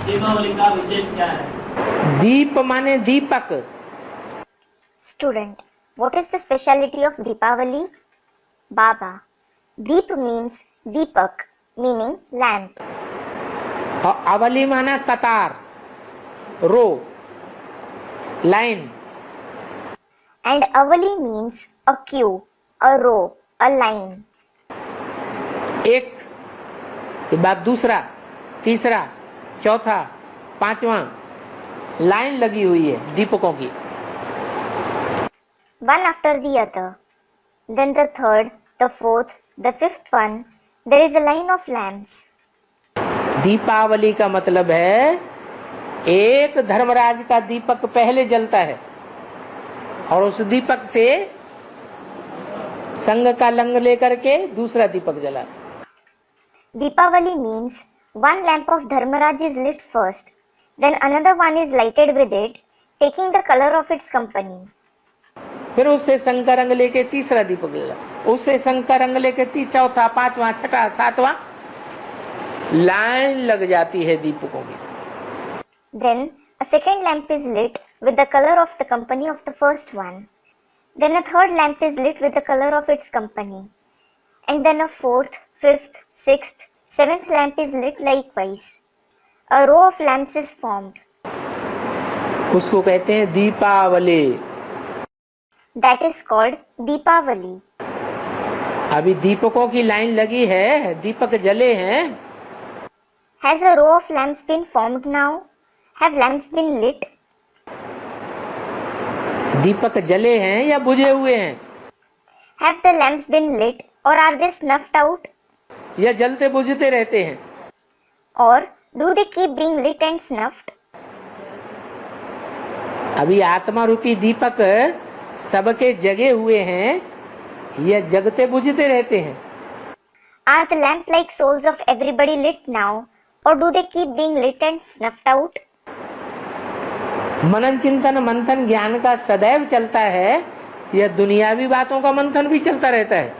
दीपावली का विशेष क्या है? दीप माने दीपक। Student, what is the speciality of Deepavali? Baba, Deep means Deepak, meaning lamp. और अवली माना कतार, रो, line. And Avali means a queue, a row, a line. एक के बाद दूसरा, तीसरा, चौथा, पांचवा लाइन लगी हुई है दीपकों की। One after the other. Then the third, the fourth, the fifth one. There is a line of lamps. Deepawali का मतलब है एक धर्मराज का दीपक पहले जलता है और उस दीपक से संग का लंग लेकर के दूसरा दीपक जला। Deepavali means one lamp of Dharmaraj is lit first, then another one is lighted with it, taking the color of its company. फिर उससे संग का रंग लेके तीसरा दीपक जला, उससे संग का रंग लेके चौथा, पांचवा, छठा, सातवां लाइन लग जाती है दीपकों की। Then a second lamp is lit with the color of the company of the first one. Then a third lamp is lit with the color of its company. And then a fourth, fifth, sixth, seventh lamp is lit likewise. A row of lamps is formed. उसको कहते हैं Deepawali. That is called Deepavali. अभी दीपकों की line लगी है, दीपक जले हैं। Has a row of lamps been formed now? Have lamps been lit? दीपक जले हैं या बुझे हुए हैं? Have the lamps been lit or are they snuffed out? या जलते बुझते रहते हैं? Or do they keep being lit and snuffed? अभी आत्मा रूपी दीपक सबके जगे हुए हैं या जगते बुझते रहते हैं? Are the lamp-like souls of everybody lit now or do they keep being lit and snuffed out? मनन चिंतन मंथन ज्ञान का सदैव चलता है या दुनियावी बातों का मंथन भी चलता रहता है?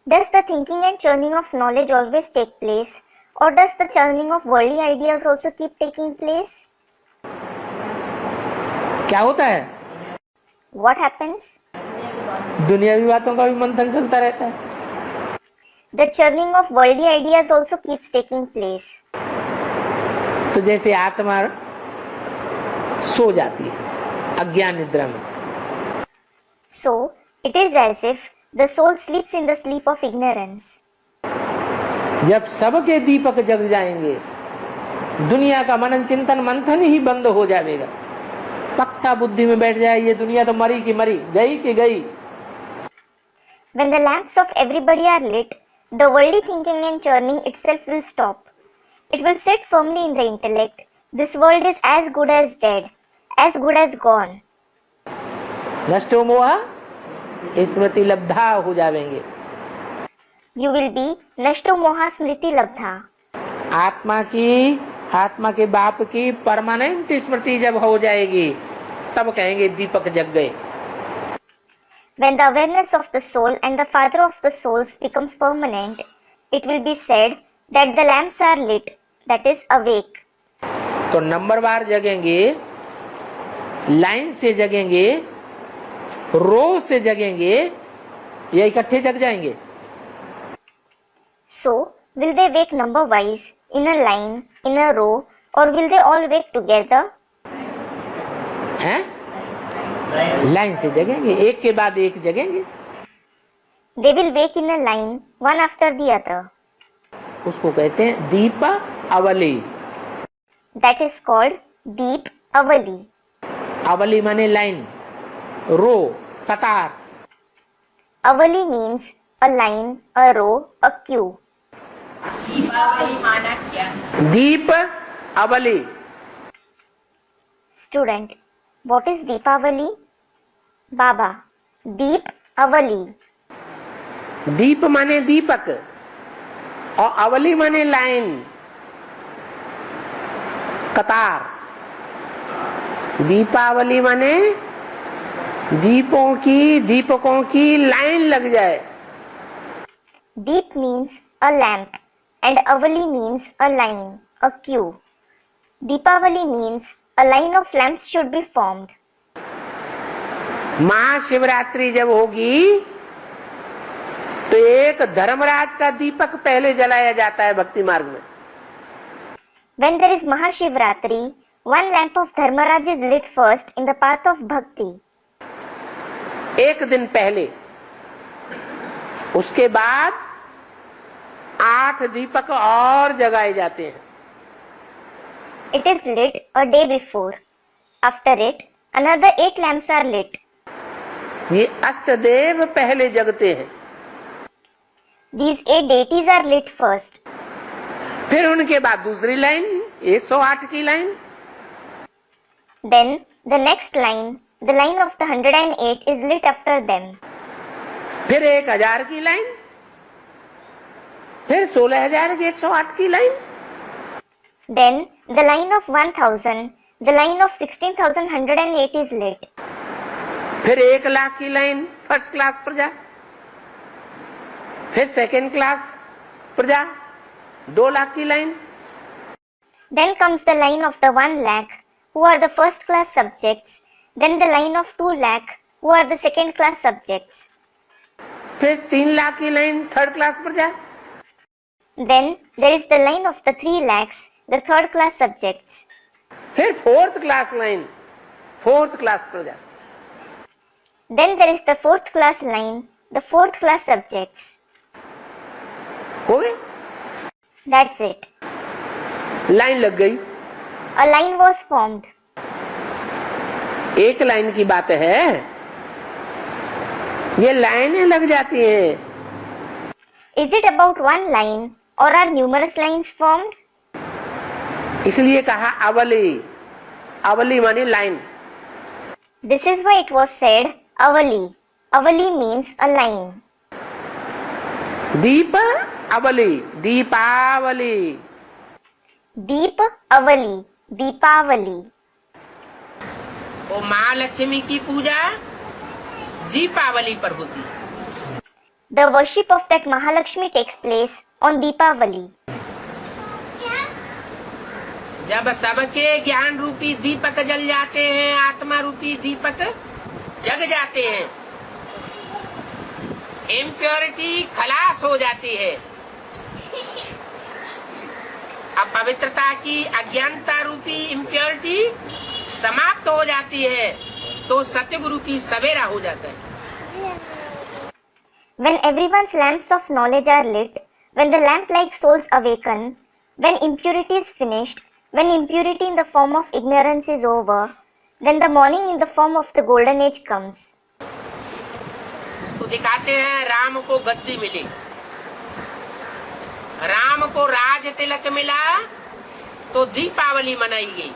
Does the thinking and churning of knowledge always take place or does the churning of worldly ideas also keep taking place? क्या होता है? What happens? दुनियावी बातों का भी मंथन चलता रहता है। The churning of worldly ideas also keeps taking place. तो जैसे आत्मा सो जाती है अज्ञान निद्रा में, So, it is as if the soul sleeps in the sleep of ignorance. जब सबके दीपक जग जाएंगे दुनिया का मनन चिंतन मंथन ही बंद हो जाएगा। पक्का बुद्धि में बैठ जाए ये दुनिया तो मरी की मरी, गई की गई। When the lamps of everybody are lit, the worldly thinking and churning itself will stop. It will sit firmly in the intellect. This world is as good as dead, as good as gone. नष्टो मोह स्मृति लब्धा हो जाएंगे। You will be nashto moha smriti labdha. आत्मा के बाप की permanent स्मृति जब हो जाएगी तब कहेंगे दीपक जग गए। When the awareness of the soul and the father of the souls becomes permanent, it will be said that the lamps are lit, that is awake. तो नंबरवार जगेंगे, लाइन से जगेंगे, रो से जगेंगे या इकट्ठे जग जाएंगे? So, will they wake number wise, in a line, in a row, or will they all wake together? हैं? Line से जगेंगे, एक के बाद एक जगेंगे। They will wake in a line, one after the other. उसको कहते हैं दीप अवली। That is called Deep Avali. अवली माने लाइन, रो, कतार। Avali means a line, a row, a queue. Deepawali माना क्या? दीप अवली। Student, what is Deepavali? Baba, Deep Avali. दीप माने दीपक और अवली माने लाइन, कतार। दीपावली माने दीपकों की लाइन लग जाए। Deep means a lamp and Avali means a line, a queue. Deepavali means a line of lamps should be formed. Mahashivratri जब होगी तो एक धर्मराज का दीपक पहले जलाया जाता है भक्ति मार्ग में. When there is Mahashivratri, one lamp of Dharmaraj is lit first in the path of bhakti. एक दिन पहले. उसके बाद 8 दीपक और जगाए जाते हैं. It is lit a day before. After it, another 8 lamps are lit. ये अष्टदेव पहले जगते हैं. These 8 deities are lit first. फिर उनके बाद दूसरी लाइन 108 की line. Then the next line, the line of the 108, is lit after them. फिर 1000 की लाइन. फिर 16,000 की 108 की line. Then the line of 1000, the line of 16,108 is lit. फिर 1,00,000 की लाइन फर्स्ट क्लास प्रजा. फिर सेकेंड क्लास प्रजा 2,00,000 की line. Then comes the line of the 1 lakh, who are the first class subjects. Then the line of 2 lakh, who are the second class subjects. फिर 3,00,000 की line third class प्रजा. Then there is the line of the 3 lakhs, the third class subjects. फिर fourth class line fourth class प्रजा. Then there is the 4th class line, the 4th class subjects. हो गए. That's it. Line लग गई. A line was formed. एक line की बात है. ये लाइनें लग जाती हैं. Is it about one line or are numerous lines formed? इसलिए कहा अवली. अवली मानी line. This is why it was said Avali. Avali means a line. दीप अवली दीपावली. Deep Avali, Deepavali. वो महालक्ष्मी की पूजा दीपावली पर होती है. The worship of that Mahalakshmi takes place on Deepavali. जब सबके ज्ञान रूपी दीपक जल जाते हैं, आत्मा रूपी दीपक जग जाते हैं, इम्प्योरिटी खलास हो जाती है. अपवित्रता की अज्ञानता रूपी इम्प्योरिटी समाप्त हो जाती है, तो सत्यगुरु की सवेरा हो जाता है. When everyone's lamps of knowledge are lit, when the lamp-like souls awaken, when impurity is finished, when impurity in the form of ignorance is over, then the morning in the form of the golden age comes. तो दिखाते हैं राम को गद्दी मिली, राम को राज तिलक मिला, तो दीपावली मनाई गई.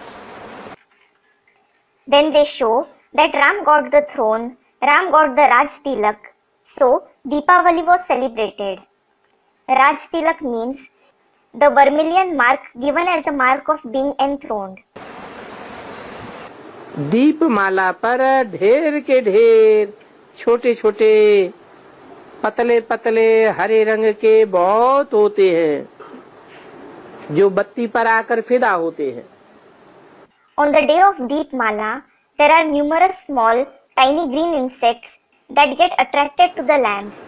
Then they show that Ram got the throne, Ram got the Raj Tilak, so Deepavali was celebrated. Raj Tilak means the vermilion mark given as a mark of being enthroned. दीप माला पर ढेर के ढेर छोटे छोटे पतले पतले हरे रंग के बहुत होते हैं, जो बत्ती पर आकर फिदा होते हैं. On the day of Deepmala, there are numerous small, tiny green insects that get attracted to the lamps.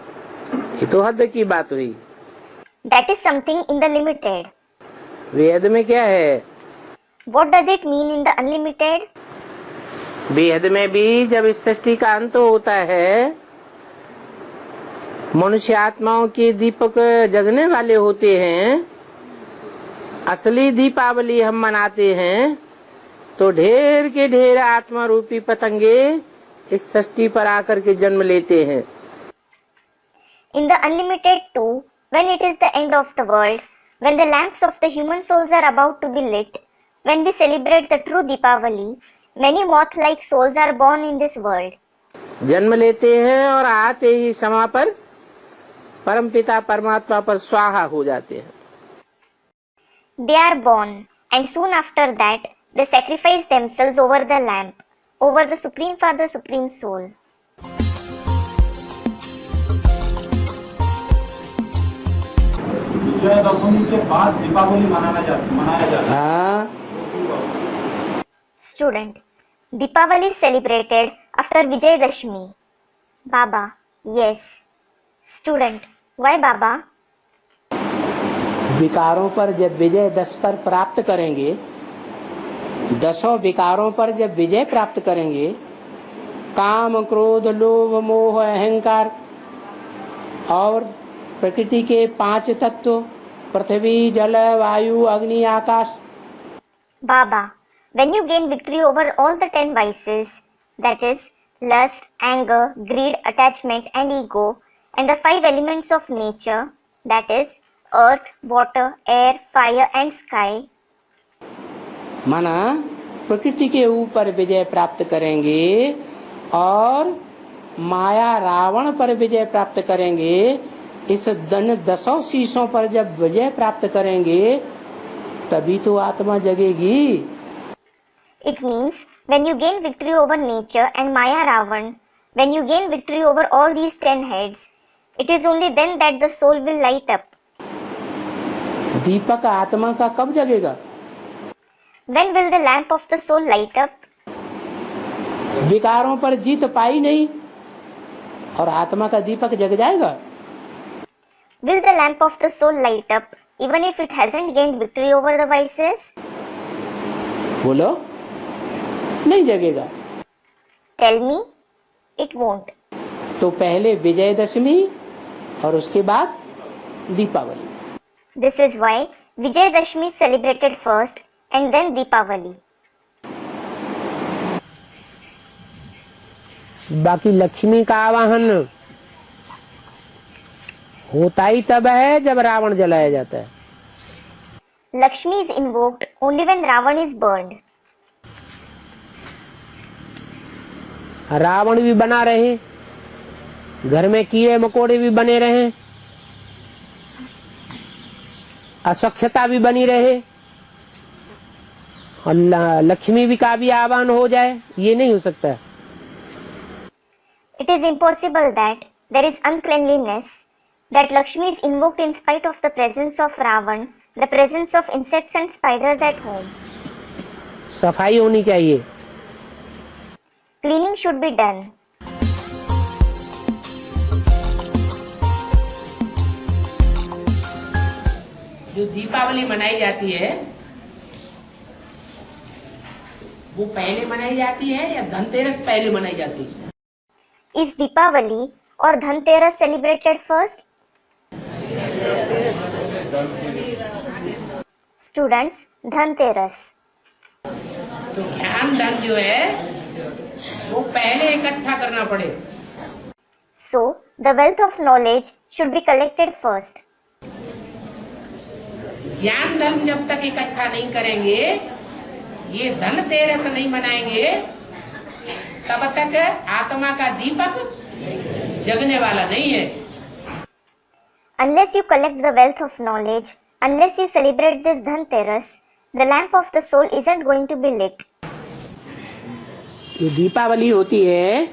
ये तो हद की बात हुई. That is something in the limited. वेद में क्या है? What does it mean in the unlimited? बेहद में भी जब इस सृष्टि का अंत होता है, मनुष्य आत्माओं के दीपक जगने वाले होते हैं, असली दीपावली हम मनाते हैं, तो ढेर के ढेर आत्मा रूपी पतंगे इस सृष्टि पर आकर के जन्म लेते हैं. In the unlimited too, when it is the end of the world, when the lamps of the human souls are about to be lit, when we celebrate the true Deepavali, many moth-like souls are born in this world. जन्म लेते हैं और आते ही समा पर परमपिता परमात्मा पर स्वाहा हो जाते हैं. They are born, and soon after that, they sacrifice themselves over the lamp, over the Supreme Father, Supreme Soul. Vijayadashami के बाद दीपावली मनाया जाता है. हाँ, Student. Deepavali is celebrated after Vijayadashmi. Baba. Yes. Student. Why Baba? विकारों पर जब विजय दस पर प्राप्त करेंगे, दसों विकारों पर जब विजय प्राप्त करेंगे, काम क्रोध लोभ मोह अहंकार और प्रकृति के 5 तत्व पृथ्वी जल वायु अग्नि आकाश. Baba, when you gain victory over all the 10 vices, that is lust, anger, greed, attachment and ego, and the 5 elements of nature, that is earth, water, air, fire and sky, माना प्रकृति के ऊपर विजय प्राप्त करेंगे और माया रावण पर विजय प्राप्त करेंगे. इस दसों शीशों पर जब विजय प्राप्त करेंगे तभी तो आत्मा जगेगी. it means when you gain victory over nature and Maya Ravan, when you gain victory over all these 10 heads, it is only then that the soul will light up. दीपक आत्मा का कब जगेगा? When will the lamp of the soul light up? विकारों पर जीत पाई नहीं और आत्मा का दीपक जग जाएगा. Will the lamp of the soul light up even if it hasn't gained victory over the vices? बोलो, नहीं जगेगा. Tell me, it won't. तो पहले विजयदशमी और उसके बाद Deepawali. This is why Vijayadashmi is celebrated first and then Deepavali. बाकी लक्ष्मी का आवाहन होता ही तब है जब रावण जलाया जाता है. Lakshmi is invoked only when Ravan is burned. Ravan भी बना रहे, घर में कीड़े मकोड़े भी बने रहे, अस्वच्छता भी बनी रहे और लक्ष्मी का भी आह्वान हो जाए, ये नहीं हो सकता. It is impossible that there is uncleanliness, that Lakshmi is invoked in spite of the presence of Ravan, the presence of insects and spiders at home. सफाई होनी चाहिए. Cleaning should be done. जो दीपावली मनाई जाती है वो पहले मनाई जाती है या धनतेरस पहले मनाई जाती है? Is Deepavali or Dhanteras celebrated first? Students, Dhanteras. तो ज्ञान धन जो है वो पहले इकट्ठा करना पड़े. So, the wealth of knowledge should be collected first. ज्ञान धन जब तक इकट्ठा नहीं करेंगे, ये धनतेरस नहीं मनाएंगे, तब तक आत्मा का दीपक जगने वाला नहीं है. Unless you collect the wealth of knowledge, unless you celebrate this Dhanteras, the lamp of the soul isn't going to be lit. ये दीपावली होती है,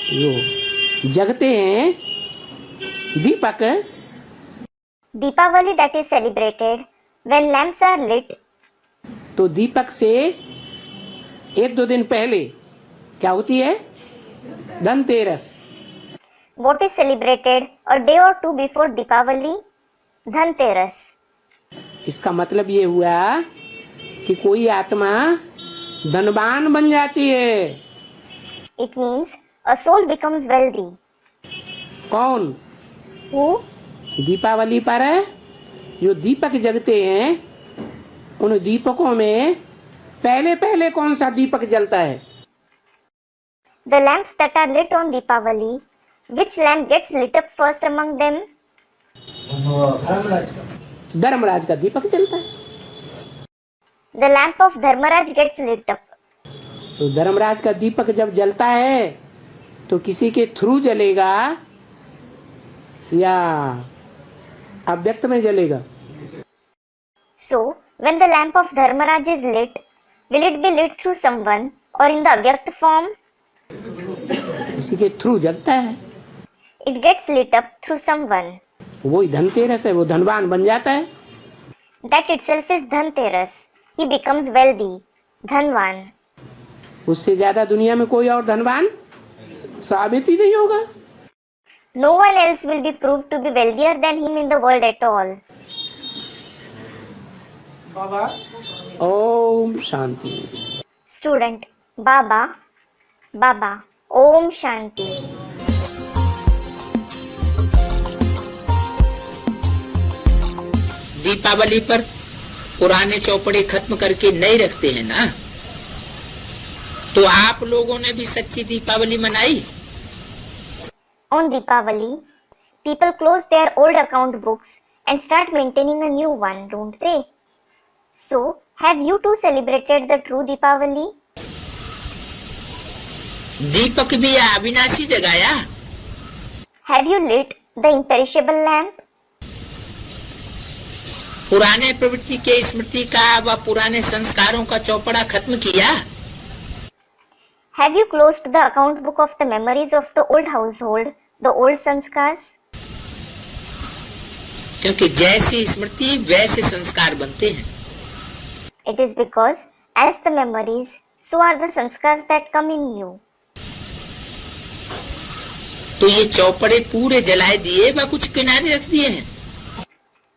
जो जगते हैं दीपक. Deepavali that is celebrated when lamps are lit. तो दीपक से 1-2 दिन पहले क्या होती है? Dhanteras. What is celebrated a day or two before Deepavali? Dhanteras. इसका मतलब ये हुआ कि कोई आत्मा धनवान बन जाती है. It means a soul becomes wealthy. कौन? Who? दीपावली पर जो दीपक जगते हैं, उन दीपकों में पहले कौन सा दीपक जलता है? The lamps that are lit on Deepavali, which lamp gets lit up first among them? Dharmaraj का दीपक जलता है. The lamp of Dharmaraj gets lit up. तो धर्मराज का दीपक जब जलता है तो किसी के थ्रू जलेगा या अव्यक्त में जलेगा? So, when the lamp of Dharmaraj is lit, will it be lit through someone or in the Avyakt form? किसी के थ्रू जलता है. It gets lit up through someone. वही धनतेरस है, वो धनवान बन जाता है. That itself is Dhanteras. he becomes wealthy, dhanvan. उससे ज्यादा दुनिया में कोई और धनवान साबित ही नहीं होगा। No one else will be proved to be wealthier than him in the world at all. Om Shanti. Student, Baba, Baba, Om Shanti. Deepawali पर पुराने चौपड़े खत्म करके नए रखते हैं ना, तो आप लोगों ने भी सच्ची दीपावली मनाई? On Deepavali, people close their old account books and start maintaining a new one, don't they? So, have you too celebrated the true Deepavali? दीपक भी अविनाशी जगाया? Have you lit the imperishable lamp? पुराने प्रवृत्ति के स्मृति का व पुराने संस्कारों का चौपड़ा खत्म किया? Have you closed the account book of the memories of the old household, the old sanskars? क्योंकि जैसी स्मृति वैसे संस्कार बनते हैं। It is because as the memories, so are the sanskars that come in you. तो ये चौपड़े पूरे जलाए दिए व कुछ किनारे रख दिए हैं?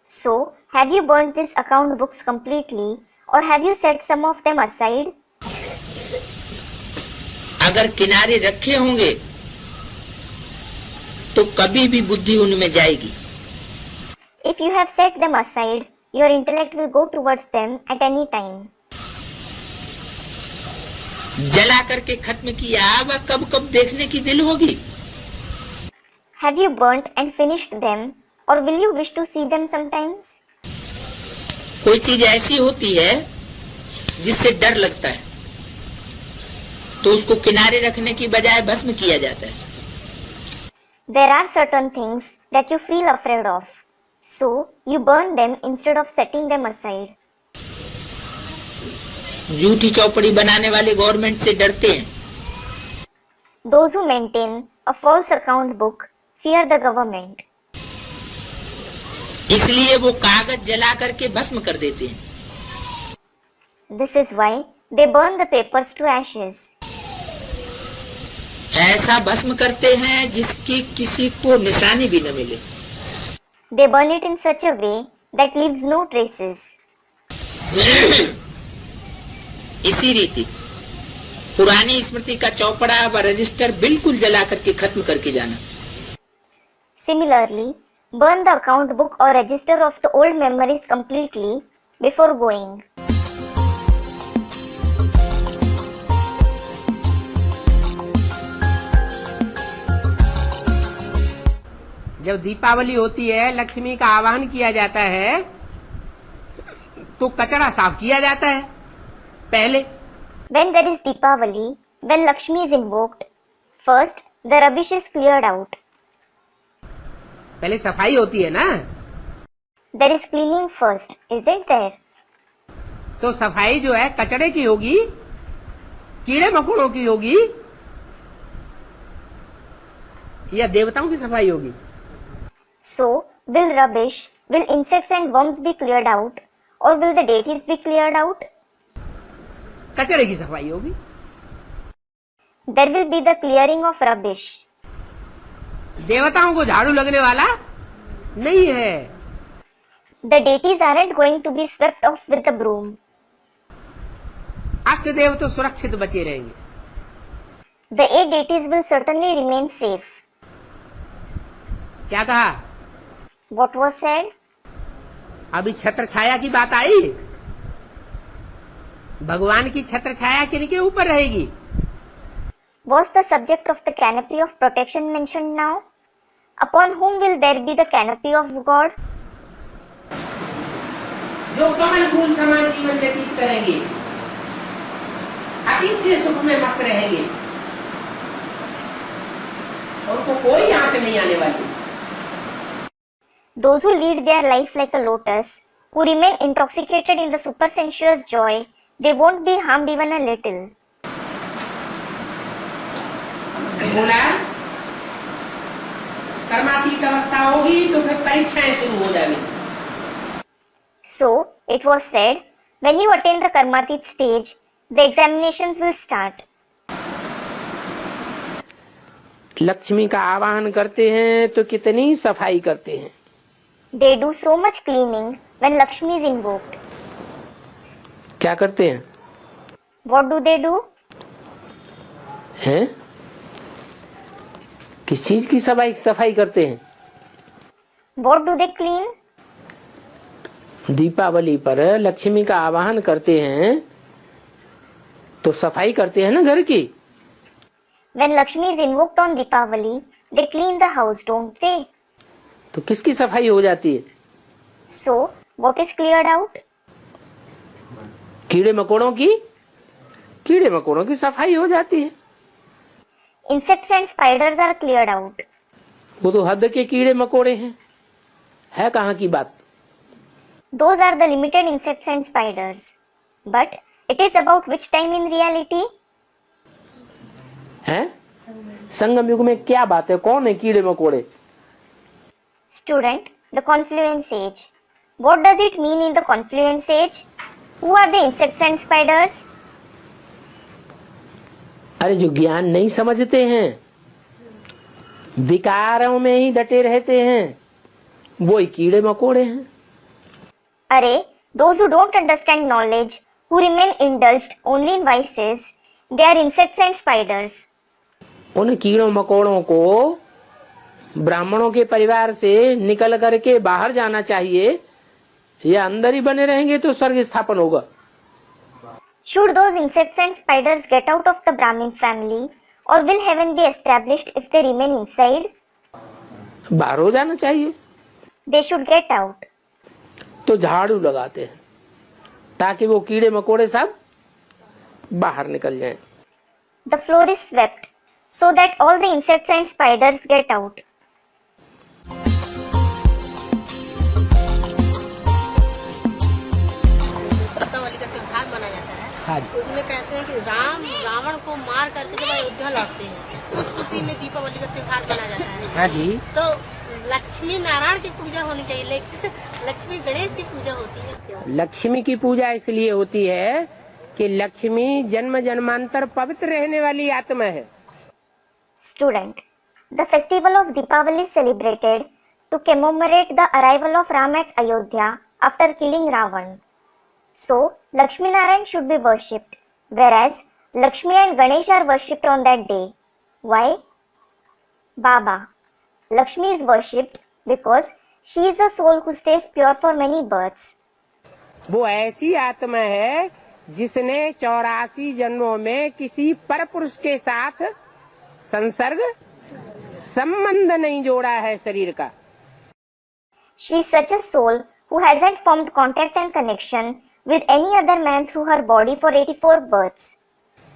So, have you burnt these account books completely or have you set some of them aside? अगर किनारे रखे होंगे तो कभी भी बुद्धि उनमें जाएगी। If you have set them aside, your intellect will go towards them at any time. जला करके खत्म किया वह कब कब देखने की दिल होगी? Have you burnt and finished them or will you wish to see them sometimes? कोई चीज ऐसी होती है जिससे डर लगता है तो उसको किनारे रखने की बजाय भस्म किया जाता है। There are certain things that you feel afraid of, so you burn them instead of setting them aside. झूठी चौपड़ी बनाने वाले गवर्नमेंट से डरते हैं। Those who maintain a false account book fear the government. इसलिए वो कागज जला करके भस्म कर देते हैं। This is why they burn the papers to ashes. ऐसा भस्म करते हैं जिसकी किसी को निशानी भी न मिले। They burn it in such a way that leaves no traces. इसी रीति पुरानी स्मृति का चौपड़ा व रजिस्टर बिल्कुल जला करके खत्म करके जाना। Similarly, burn the account book or register of the old memories completely before going. जब दीपावली होती है, लक्ष्मी का आवाहन किया जाता है तो कचरा साफ किया जाता है पहले। When there is Deepavali, when Lakshmi is invoked, first the rubbish is cleared out. पहले सफाई होती है ना। There is cleaning first, isn't there? तो सफाई जो है कचरे की होगी, कीड़े मकोड़ों की होगी या देवताओं की सफाई होगी? So, will rubbish, will insects and worms be cleared out or will the deities be cleared out? कचरे की सफाई होगी। There will be the clearing of rubbish. देवताओं को झाड़ू लगने वाला नहीं है। The deities aren't going to be swept off with the broom. अष्ट देव तो सुरक्षित बचे रहेंगे। The 8 deities will certainly remain safe. क्या कहा? What was said? अभी छत्र छाया की बात आई। भगवान की छत्र छाया किनके ऊपर रहेगी? Was the subject of the canopy of protection mentioned now? Upon whom will there be the canopy of God? जो कमल फूल समान जीवन व्यतीत करेंगे, अतीत सुख में मस्त रहेंगे, उनको कोई आंच नहीं आने वाली। Those who lead their life like a lotus, who remain intoxicated in the supersensuous joy, they won't be harmed even a little. बोला कर्मातीत अवस्था होगी तो फिर परीक्षाएं शुरू हो जाएंगी। So, it was said, When you attain the Karmatit stage, the examinations will start. Lakshmi का आवाहन करते हैं तो कितनी सफाई करते हैं। They do so much cleaning when Lakshmi is invoked. क्या करते हैं? What do they do? हैं? किस चीज की सफाई करते हैं? What do they clean? Deepawali पर लक्ष्मी का आवाहन करते हैं तो सफाई करते हैं ना घर की। When Lakshmi is invoked on Deepavali, they clean the house, don't they? तो किसकी सफाई हो जाती है? So, what is cleared out? कीड़े मकोड़ों की सफाई हो जाती है। Insects and spiders are cleared out. वो तो हद के कीड़े मकोड़े हैं, है कहाँ की बात। Those are the limited insects and spiders. But it is about which time in reality? है संगम युग में क्या बात है, कौन है कीड़े मकोड़े? Student, the confluence age. What does it mean in the confluence age? Who are the insects and spiders? अरे जो ज्ञान नहीं समझते हैं, विकारों में ही डटे रहते हैं, वो ही कीड़े मकोड़े हैं। अरे, those who don't understand knowledge, who remain indulged only in vices, they are insects and spiders. उन कीड़ों मकोड़ों को ब्राह्मणों के परिवार से निकल करके बाहर जाना चाहिए, या अंदर ही बने रहेंगे तो स्वर्ग स्थापन होगा। Should those insects and spiders get out of the Brahmin family, or will heaven be established if they remain inside? बाहर हो जाना चाहिए। They should get out. तो झाड़ू लगाते हैं ताकि वो कीड़े मकोड़े सब बाहर निकल जाएं। The floor is swept so that all the insects and spiders get out. Deepawali का त्योहार मनाया जाता है। हाँ जी। उसमें कहते हैं कि राम रावण को मार करके जब अयोध्या लौटते हैं, उस खुशी में दीपावली का त्योहार मनाया जाता है। हाँ जी। तो लक्ष्मी नारायण की पूजा होनी चाहिए, लेकिन लक्ष्मी गणेश की पूजा होती है क्यों? लक्ष्मी की पूजा इसलिए होती है कि लक्ष्मी जन्म जन्मांतर पवित्र रहने वाली आत्मा है। Student, the festival of Deepavali is celebrated to commemorate the arrival of Ram at Ayodhya after killing Ravan. So, Lakshmi Narayan should be worshipped, whereas Lakshmi and Ganesh are worshipped on that day. Why? Baba. Lakshmi is worshipped because she is a soul who stays pure for many births. वो ऐसी आत्मा है जिसने 84 जन्मों में किसी पर पुरुष के साथ संसर्ग संबंध नहीं जोड़ा है शरीर का। She is such a soul who hasn't formed contact and connection with any other man through her body for 84 births.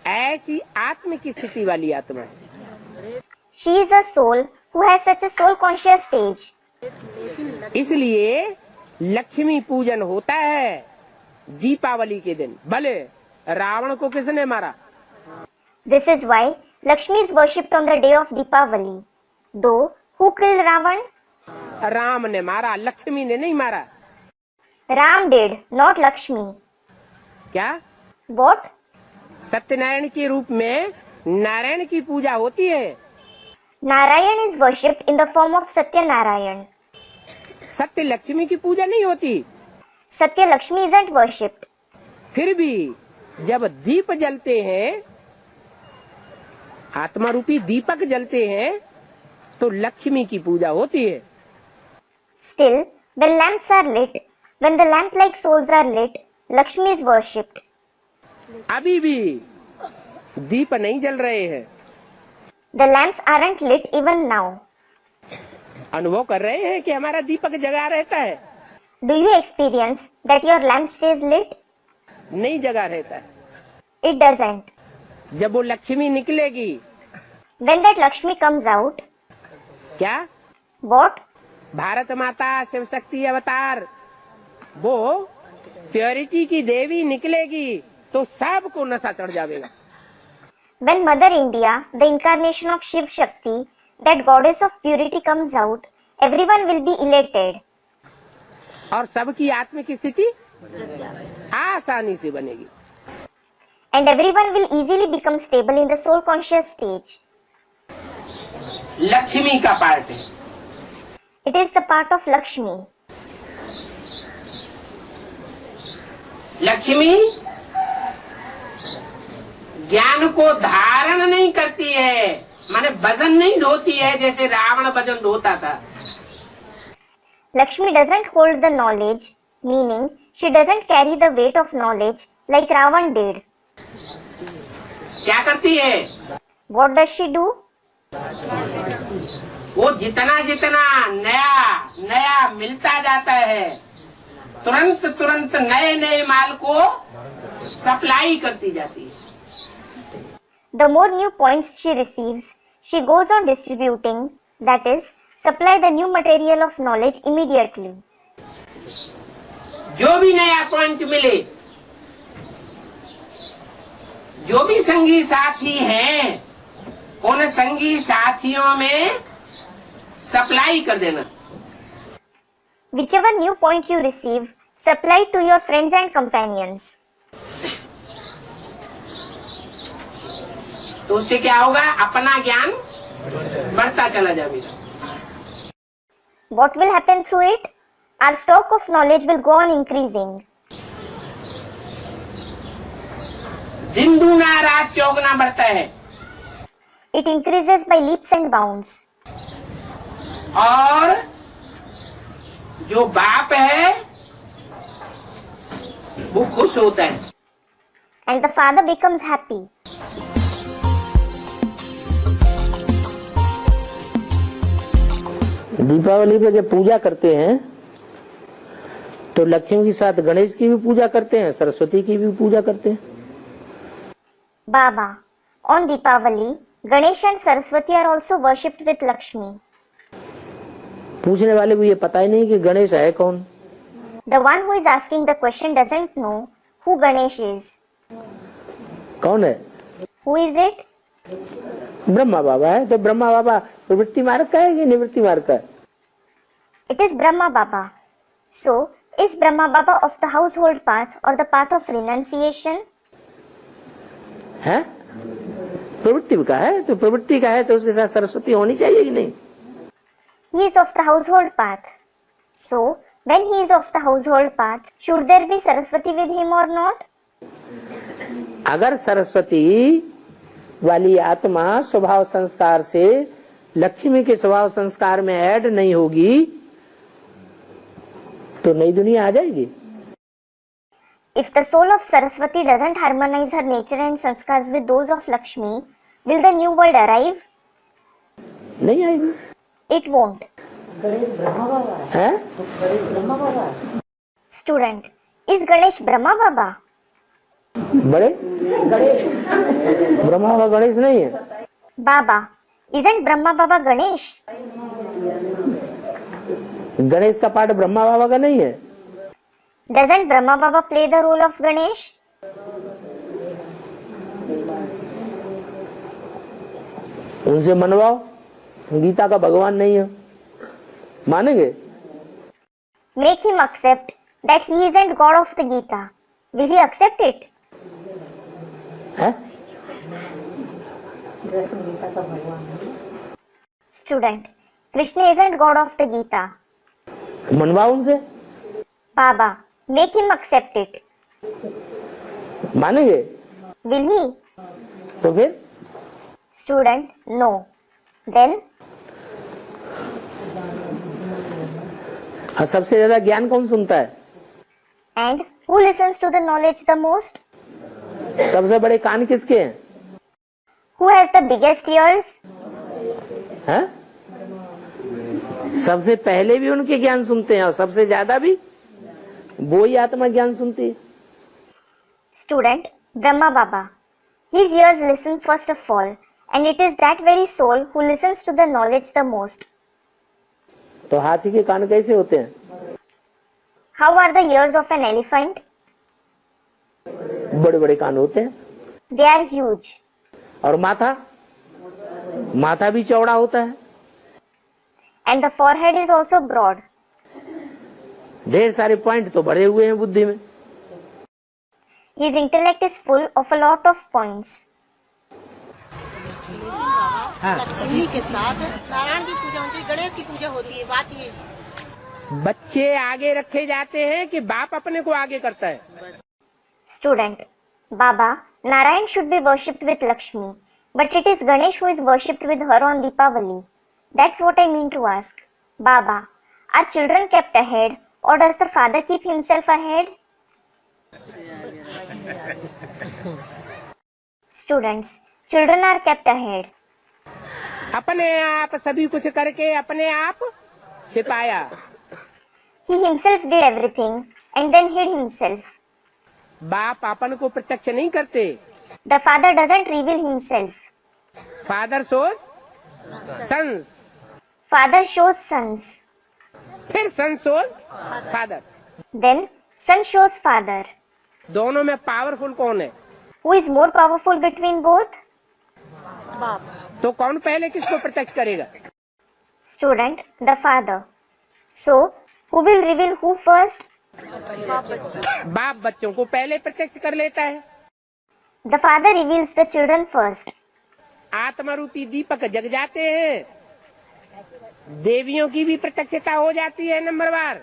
ऐसी आत्म की स्थिति वाली आत्मा है। She is a soul who has such a soul conscious stage. इसलिए लक्ष्मी पूजन होता है दीपावली के दिन। भले रावण को किसने मारा? This is why Lakshmi is worshipped on the day of Deepavali. Though, who killed Ravan? Ram ने मारा, लक्ष्मी ने नहीं मारा। Ram did, not Lakshmi. क्या? What? सत्यनारायण के रूप में नारायण की पूजा होती है। Narayan is worshipped in the form of Satya Narayan. सत्य लक्ष्मी की पूजा नहीं होती। Satya Lakshmi isn't worshipped. फिर भी जब दीप जलते हैं, आत्मा रूपी दीपक जलते हैं, तो लक्ष्मी की पूजा होती है। Still, when lamps are lit, when the lamp-like souls are lit, Lakshmi is worshipped. अभी भी दीप नहीं जल रहे हैं। The lamps aren't lit even now. अनुभव कर रहे हैं कि हमारा दीपक जगा रहता है। Do you experience that your lamp stays lit? नहीं जगा रहता है। It doesn't. जब वो लक्ष्मी निकलेगी, When that Lakshmi comes out, क्या? what? भारत माता शिव शक्ति अवतार, वो प्योरिटी की देवी निकलेगी तो सबको नशा चढ़ जाएगा। When Mother India, the incarnation of Shiv Shakti, that goddess of purity comes out, everyone will be elated. और सबकी आत्म की स्थिति आसानी से बनेगी। And everyone will easily become stable in the soul conscious stage. Lakshmi का पार्ट है। It is the part of Lakshmi. Lakshmi ज्ञान को धारण नहीं करती है, माने वजन नहीं ढोती है जैसे रावण वजन ढोता था। Lakshmi doesn't hold the knowledge, meaning she doesn't carry the weight of knowledge like Ravan did. क्या करती है? What does she do? वो जितना जितना नया नया मिलता जाता है, तुरंत तुरंत नए नए माल को सप्लाई करती जाती है। The more new points she receives, she goes on distributing, that is, supply the new material of knowledge immediately. जो भी नया पॉइंट मिले, जो भी संगी साथी हैं, उन संगी साथियों में सप्लाई कर देना। Whichever new point you receive, supply to your friends and companions. तो उससे क्या होगा? अपना ज्ञान बढ़ता चला जाएगा। What will happen through it? Our stock of knowledge will go on increasing. दिन दूना रात चौगुना बढ़ता है। It increases by leaps and bounds. और जो बाप है वो खुश होता है। And the father becomes happy. Deepawali पे जब पूजा करते हैं तो लक्ष्मी के साथ गणेश की भी पूजा करते हैं, सरस्वती की भी पूजा करते हैं। Baba, on Deepavali, Ganesh and Saraswati are also worshipped with Lakshmi. पूछने वाले को ये पता ही नहीं कि गणेश है कौन। The one who is asking the question doesn't know who Ganesh is. कौन है? Who is it? ब्रह्मा बाबा है। तो ब्रह्मा बाबा प्रवृत्ति मार्ग का है कि निवृत्ति मार्ग का है? It is Brahma Baba. So, is Brahma Baba of the household path or the path of renunciation? है प्रवृत्ति का है, तो प्रवृत्ति का है तो उसके साथ सरस्वती होनी चाहिए कि नहीं? He is of the household path. So, when he is of the household path, should there be Saraswati with him or not? अगर सरस्वती वाली आत्मा स्वभाव संस्कार से लक्ष्मी के स्वभाव संस्कार में ऐड नहीं होगी तो नई दुनिया आ जाएगी। If the soul of Saraswati doesn't harmonize her nature and sanskars with those of Lakshmi, will the new world arrive? नहीं आएगी। It won't. है? Student, is Ganesh Brahma Baba? बड़े ब्रह्मा बाबा गणेश नहीं है। Baba, isn't Brahma Baba Ganesh? Ganesh का part Brahma बाबा का नहीं है। Doesn't Brahma Baba play the role of Ganesh? उनसे मनवाओ, गीता का भगवान नहीं है, मानेंगे? Make him accept that he isn't God of the Gita. Will he accept it? है? Student, Krishna isn't God of the Gita. मनवाओ उनसे, Baba, make him accept it. मानेंगे? Will he? तो फिर Student, no. Then, सबसे ज्यादा ज्ञान कौन सुनता है? and who listens to the knowledge the most? सबसे बड़े कान किसके हैं? Who has the biggest ears? हैं? सबसे पहले भी उनके ज्ञान सुनते हैं और सबसे ज्यादा भी वो ही आत्मा ज्ञान सुनती है। Student, Brahma Baba. His ears listen first of all, and it is that very soul who listens to the knowledge the most. तो हाथी के कान कैसे होते हैं? How are the ears of an elephant? बड़े बड़े कान होते हैं। They are huge. और माथा? माथा भी चौड़ा होता है। And the forehead is also broad. ढेर सारे पॉइंट तो भरे हुए हैं बुद्धि में। His intellect is full of a lot of points. लेकिन बाबा लक्ष्मी के साथ नारायण की पूजा होती है, गणेश की पूजा होती है। बात ये बच्चे आगे रखे जाते हैं कि बाप अपने को आगे करता है? Student, Baba, Narayan should be worshipped with Lakshmi, but it is Ganesh who is worshipped with her on Deepavali. That's what I mean to ask. Baba, are children kept ahead, or does the father keep himself ahead? Students, children are kept ahead. अपने आप सभी कुछ करके अपने आप छिपाया। He himself did everything and then hid himself. बाप अपन को प्रत्यक्ष नहीं करते। The father doesn't reveal himself. Father shows sons, Father shows sons. फिर son shows father. Then son shows father. दोनों में पावरफुल कौन है? Who is more powerful between both? बाप तो कौन पहले किसको प्रत्यक्ष करेगा? Student, the father. So, who will reveal who first? बाप बच्चों को पहले प्रत्यक्ष कर लेता है। The father reveals the children first. आत्मा रूपी दीपक जग जाते हैं, देवियों की भी प्रत्यक्षता हो जाती है नंबरवार।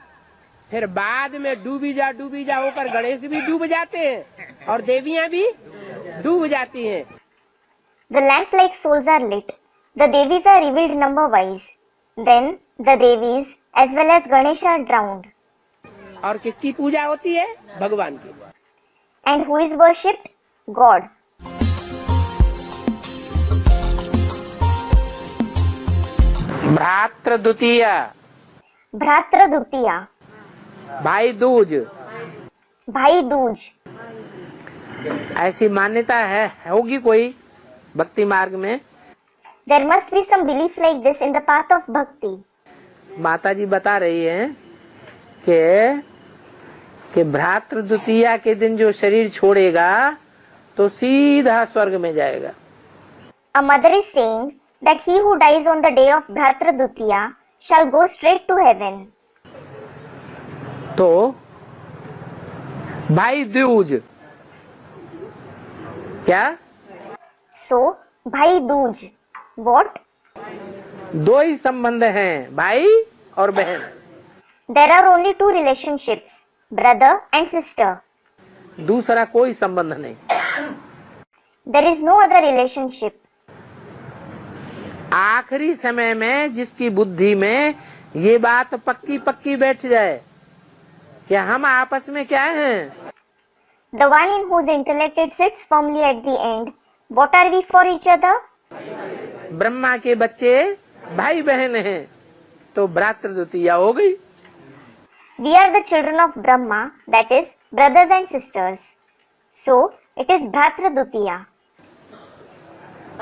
फिर बाद में डूबी जा होकर गणेश भी डूब जाते हैं और देवियां भी डूब जाती हैं। The lamp-like souls are lit. The Devis are revealed number-wise. Then, the Devis as well as Ganesh are drowned. और किसकी पूजा होती है? भगवान की। And who is worshipped? God. भ्रातृ Dwitiya, Bhratra Dutiya. भाई दूज, Bhai Dooj. ऐसी मान्यता है, होगी कोई भक्ति मार्ग में। There must be some belief like this in the path of bhakti. माता जी बता रही हैं कि भ्रातृ द्वितीया के दिन जो शरीर छोड़ेगा तो सीधा स्वर्ग में जाएगा। A mother is saying that he who dies on the day of Bhratra Dutiya shall go straight to heaven. तो भाई दूज क्या? So, Bhai Dooj. What? दो ही संबंध हैं, भाई और बहन। There are only two relationships, brother and sister. दूसरा कोई संबंध नहीं। There is no other relationship. आखिरी समय में जिसकी बुद्धि में ये बात पक्की पक्की बैठ जाए कि हम आपस में क्या हैं, The one in whose intellect it sits firmly at the end. What are we for each other? Brahma के बच्चे भाई बहन हैं, तो भ्रातृ द्वितीया हो गई। We are the children of Brahma, that is, brothers and sisters. So, it is Bhratra Dutiya.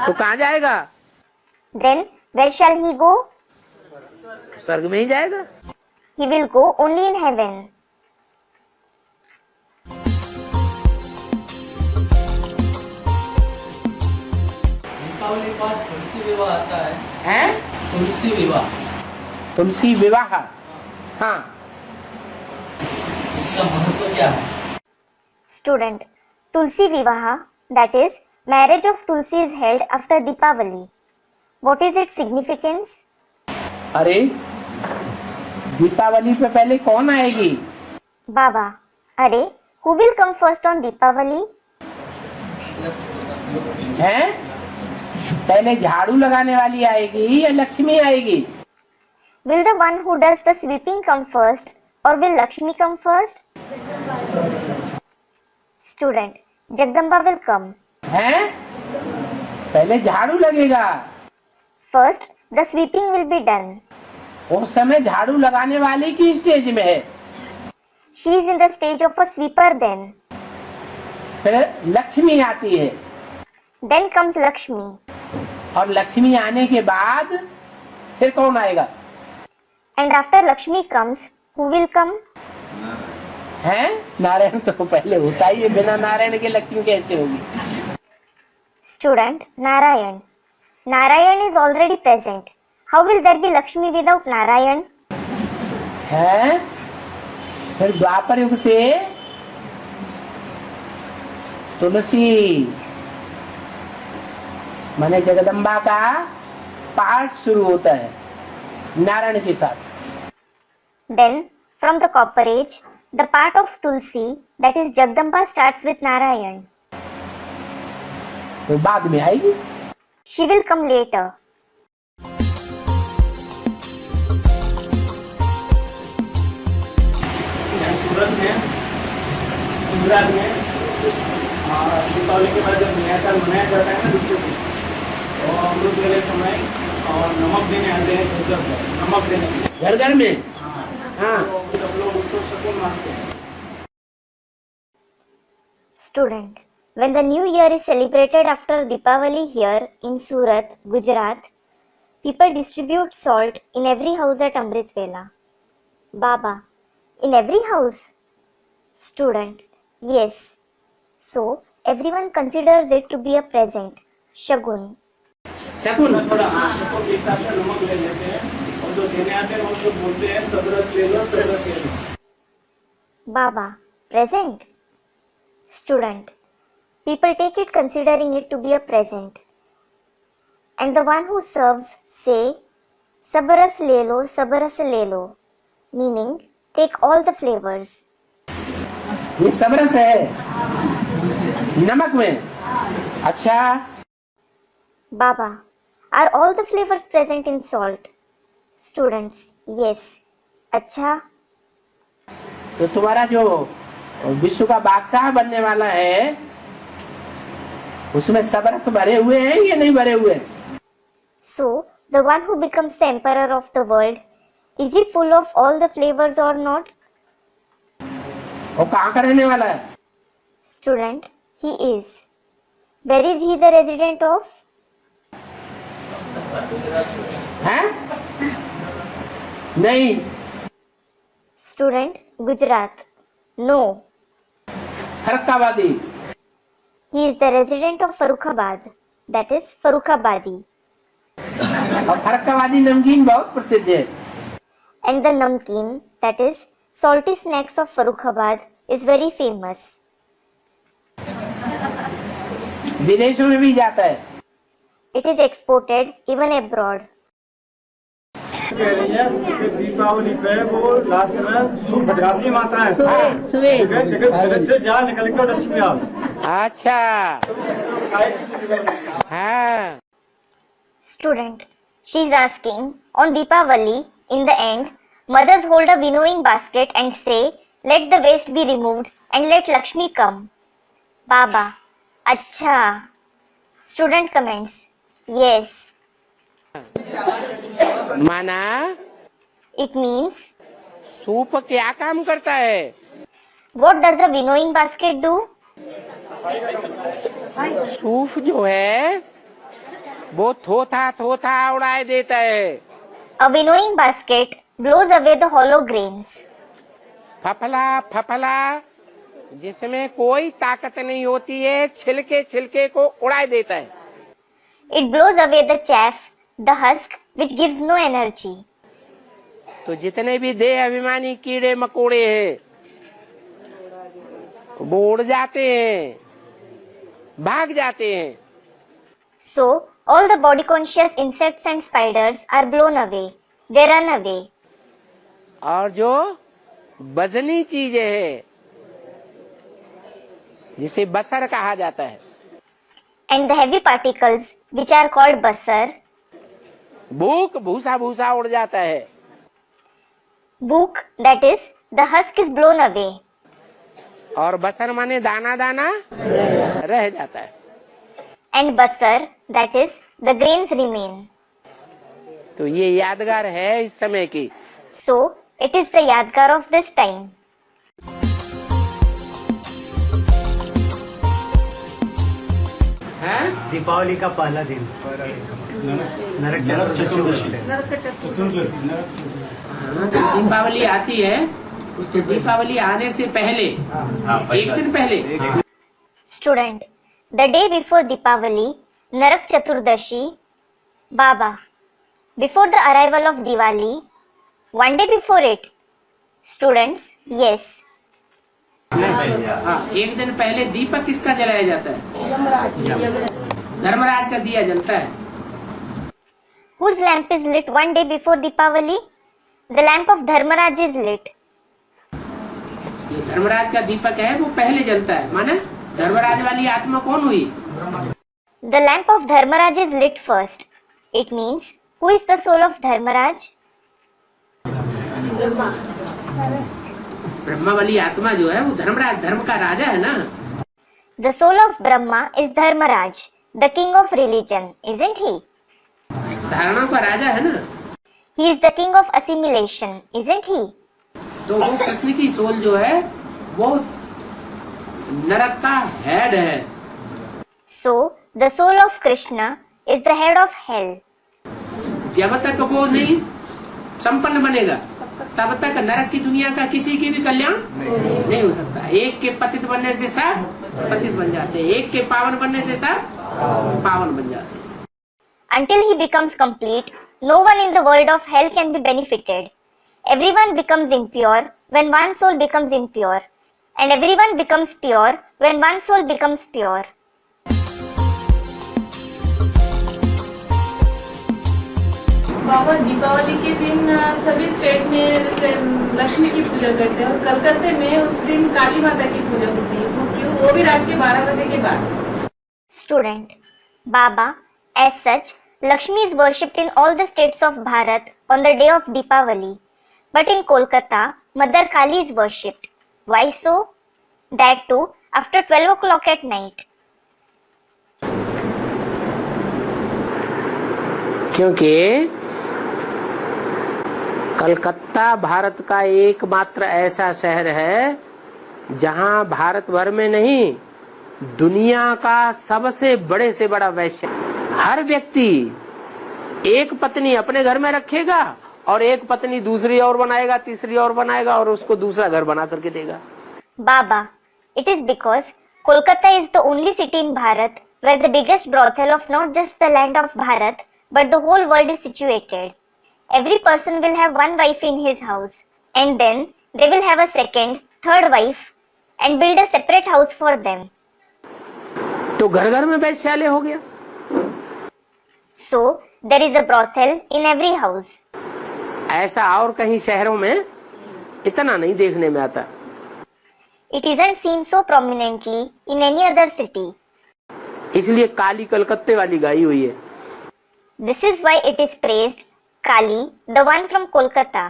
तो कहाँ जाएगा? Then, where shall he go? स्वर्ग में ही जाएगा। He will go only in heaven. Deepawali के बाद तुलसी विवाह आता है। हैं? तुलसी विवाह, तुलसी विवाह, हाँ। इसका महत्व क्या है? Student, Tulsi Vivaha, that is, marriage of Tulsi is held after Deepavali. What is its significance? अरे दीपावली पे पहले कौन आएगी? Baba, Are, who will come first on Deepavali? हैं? पहले झाड़ू लगाने वाली आएगी या लक्ष्मी आएगी? Will the one who does the sweeping come first or will Lakshmi come first? Student, Jagdamba will come. हैं? पहले झाड़ू लगेगा। First, the sweeping will be done. उस समय झाड़ू लगाने वाले की स्टेज में है। She is in the stage of a sweeper then. फिर लक्ष्मी आती है Then comes Lakshmi. और लक्ष्मी आने के बाद फिर कौन आएगा? And after Lakshmi comes, who will come? हैं? नारायण तो पहले होता ही है, बिना नारायण के लक्ष्मी कैसे होगी? Student, Narayan. Narayan is already present. How will there be Lakshmi without Narayan? हैं? फिर द्वापर युग से तुलसी माने जगदम्बा का पाठ शुरू होता है नारायण के साथ। Then, from the Copper Age, the part of Tulsi, that is Jagdamba, starts with Narayan. तो बाद में आएगी। She will come later. सूरत में, गुजरात में दीपावली के बाद जब नया साल मनाया जाता है ना दूसरे दिन, तो अमृत वेले समय और नमक देने आते हैं घर पर, नमक देने के लिए। घर घर में हाँ। तो सब लोग उसको शगुन मानते हैं। Student, when the new year is celebrated after Deepavali here in Surat, Gujarat, people distribute salt in every house at Amrit Vela. Baba, in every house? Student, yes. So, everyone considers it to be a present, shagun. शकुन थोड़ा हाँ शकुन के हिसाब से नमक ले लेते हैं और जो देने आते हैं उनको बोलते हैं सब रस ले लो, सब रस ले लो। Baba, present? Student, people take it considering it to be a present. And the one who serves say, Sabaras le lo, meaning take all the flavors. ये सब रस है नमक में। अच्छा Baba, are all the flavors present in salt? Students, yes. अच्छा, तो तुम्हारा जो विश्व का बादशाह बनने वाला है उसमें सब रस भरे हुए हैं या नहीं भरे हुए? so the one who becomes the emperor of the world, is he full of all the flavors or not? वो कहाँ का रहने वाला है? Student, he is. Where is he the resident of? हैं? नहीं। Student, Gujarat. No. फर्रुखाबादी। He is the resident of Farrukhabad. That is Farrukhabadi. और फर्रुखाबादी नमकीन बहुत प्रसिद्ध है। And the namkeen, that is salty snacks of Farrukhabad, is very famous. विदेशों में भी जाता है। It is exported even abroad. कह रही है कि दीपावली पे वो लास्ट में सुभद्राती माता है, जगत जगत से जा निकल के लक्ष्मी आओ। अच्छा हाँ। Student, she is asking, on Deepavali, in the end, mothers hold a winnowing basket and say, let the waste be removed and let Lakshmi come. Baba, अच्छा. Student comments, yes. माना It means, सूप क्या काम करता है? what does a winnowing basket do? Soup जो है वो थोथा थोथा उड़ाए देता है। A winnowing basket blows away the hollow grains. फफला फफला जिसमें कोई ताकत नहीं होती है छिलके छिलके को उड़ा देता है। It blows away the chaff, the husk, which gives no energy. तो जितने भी देह अभिमानी कीड़े मकोड़े हैं वो उड़ जाते हैं, भाग जाते हैं। So, all the body conscious insects and spiders are blown away. They run away. और जो वजनी चीजें हैं जिसे बसर कहा जाता है, And the heavy particles, which are called basar, भूख भूसा भूसा उड़ जाता है। book, that is, the husk is blown away. और बसर माने दाना दाना रह जाता है। And basar, that is, the grains remain. तो ये यादगार है इस समय की। So, it is the yadgar of this time. Deepawali का पहला दिन नरक चतुर्दशी। दीपावली आती है, उसको दीपावली आने से पहले एक दिन पहले Student, the day before Deepavali, Narak Chaturdashi, Baba, before the arrival of Diwali, one day before it. Students, yes. हाँ, एक दिन पहले दीपक किसका जलाया जाता है? धर्मराज का दिया जलता है। Whose lamp is lit one day before Deepavali? The lamp of Dharmaraj is lit. ये धर्मराज का दीपक है, वो पहले जलता है। माने धर्मराज वाली आत्मा कौन हुई? The lamp of Dharmaraj is lit first. It means, who is the soul of Dharmaraj? Brahma वाली आत्मा जो है वो धर्मराज, धर्म का राजा है ना। The soul of Brahma is Dharmaraj, the king of religion, isn't he? धारणा का राजा है ना। He is the king of assimilation, isn't he? तो वो कृष्ण की सोल जो है वो नरक का हेड है। So, the soul of Krishna is the head of hell. जब तक वो नहीं संपन्न बनेगा तब तक नरक की दुनिया का किसी की भी कल्याण नहीं हो सकता। एक के पतित बनने से सब पतित बन जाते हैं, एक के पावन बनने से सब पावन बन जाते हैं। Until he becomes complete, no one in the world of hell can be benefited. Everyone becomes impure when one soul becomes impure, and everyone becomes pure when one soul becomes pure. बाबा दीपावली के दिन सभी state में जैसे लक्ष्मी की पूजा करते हैं और कलकत्ते में उस दिन काली माता की पूजा होती है। वो क्यों? वो भी रात के 12 बजे के बाद। Student, Baba, as such, Lakshmi is worshipped in all the states of Bharat on the day of Deepavali. But in Kolkata, Mother Kali is worshipped. Why so? That too after 12 o'clock at night. क्योंकि कलकत्ता भारत का एकमात्र ऐसा शहर है जहां भारत भर में नहीं, दुनिया का सबसे बड़े से बड़ा वैश्य, हर व्यक्ति एक पत्नी अपने घर में रखेगा और एक पत्नी दूसरी और बनाएगा, तीसरी और बनाएगा और उसको दूसरा घर बना करके देगा। Baba, it is because Kolkata is the only city in Bharat where the biggest brothel of not just the land of Bharat but the whole world is situated. Every person will have one wife in his house, and then they will have a second, third wife and build a separate house for them. तो घर घर में वैश्यालय हो गया। So, there is a brothel in every house. ऐसा और कहीं शहरों में इतना नहीं देखने में आता। It isn't seen so prominently in any other city. इसलिए काली कलकत्ते वाली गाई हुई है। This is why it is praised Kali, the one from Kolkata.